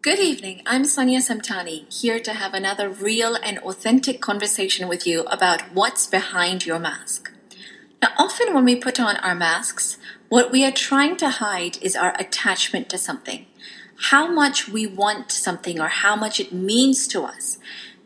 Good evening. I'm Sonia Samtani, here to have another real and authentic conversation with you about what's behind your mask. Now, often when we put on our masks, what we are trying to hide is our attachment to something, how much we want something or how much it means to us.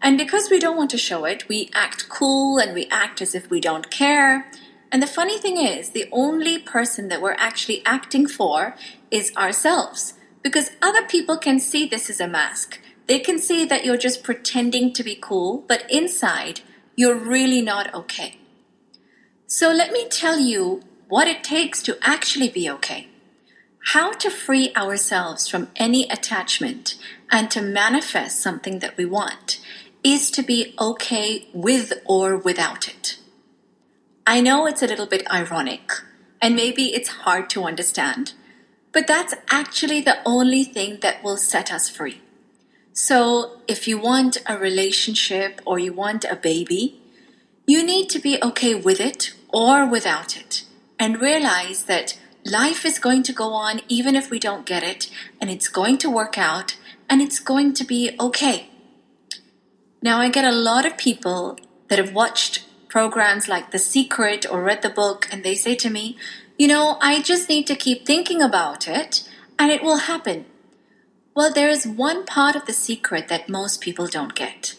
And because we don't want to show it, we act cool and we act as if we don't care. And the funny thing is, the only person that we're actually acting for is ourselves. Because other people can see this as a mask. They can see that you're just pretending to be cool, but inside, you're really not okay. So let me tell you what it takes to actually be okay. How to free ourselves from any attachment and to manifest something that we want is to be okay with or without it. I know it's a little bit ironic, and maybe it's hard to understand, but that's actually the only thing that will set us free. So if you want a relationship or you want a baby, you need to be okay with it or without it and realize that life is going to go on even if we don't get it, and it's going to work out and it's going to be okay. Now, I get a lot of people that have watched programs like The Secret or read the book, and they say to me, I just need to keep thinking about it and it will happen. Well, there is one part of The Secret that most people don't get.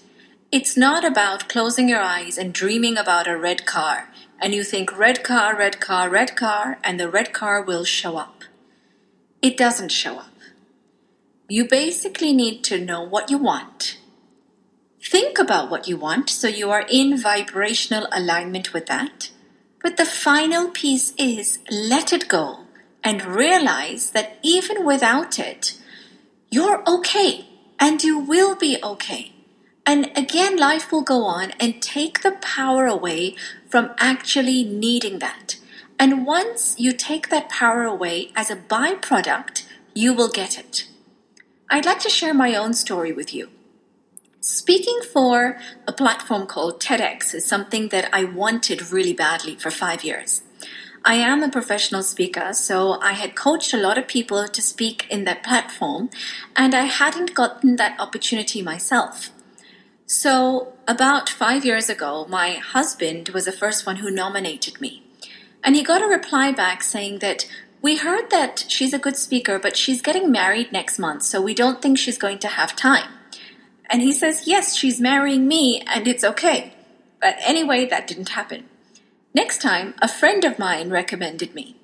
It's not about closing your eyes and dreaming about a red car, and you think red car, red car, red car, and the red car will show up. It doesn't show up. You basically need to know what you want. Think about what you want so you are in vibrational alignment with that. But the final piece is let it go and realize that even without it, you're okay and you will be okay. And again, life will go on and take the power away from actually needing that. And once you take that power away as a byproduct, you will get it. I'd like to share my own story with you. Speaking for a platform called TEDx is something that I wanted really badly for 5 years. I am a professional speaker, so I had coached a lot of people to speak in that platform, and I hadn't gotten that opportunity myself. So about 5 years ago, my husband was the first one who nominated me. And he got a reply back saying that we heard that she's a good speaker, but she's getting married next month, so we don't think she's going to have time. And he says, yes, she's marrying me and it's okay. But anyway, that didn't happen. Next time, a friend of mine recommended me.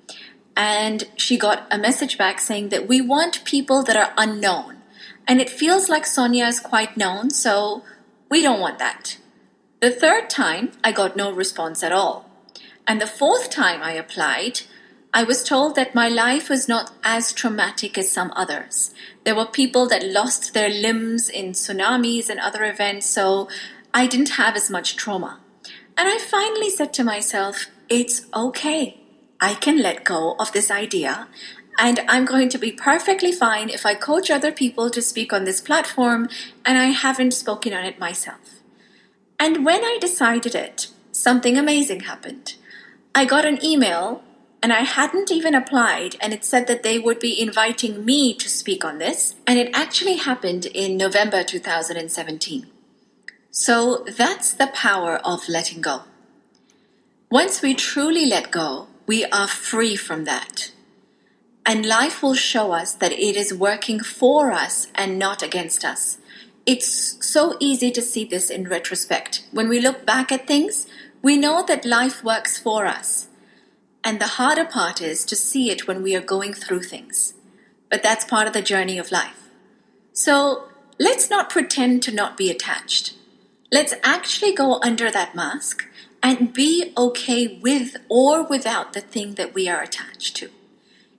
And she got a message back saying that we want people that are unknown. And it feels like Sonia is quite known, so we don't want that. The third time, I got no response at all. And the fourth time I applied, I was told that my life was not as traumatic as some others. There were people that lost their limbs in tsunamis and other events, so I didn't have as much trauma. And I finally said to myself, it's okay. I can let go of this idea, and I'm going to be perfectly fine if I coach other people to speak on this platform and I haven't spoken on it myself. And when I decided it, something amazing happened. I got an email, and I hadn't even applied, and it said that they would be inviting me to speak on this, and it actually happened in November 2017. So that's the power of letting go. Once we truly let go, we are free from that. And life will show us that it is working for us and not against us. It's so easy to see this in retrospect. When we look back at things, we know that life works for us. And the harder part is to see it when we are going through things. But that's part of the journey of life. So let's not pretend to not be attached. Let's actually go under that mask and be okay with or without the thing that we are attached to.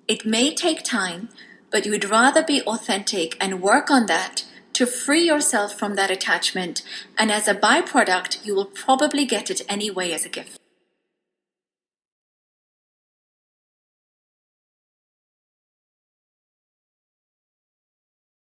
It may take time, but you would rather be authentic and work on that to free yourself from that attachment. And as a byproduct, you will probably get it anyway as a gift.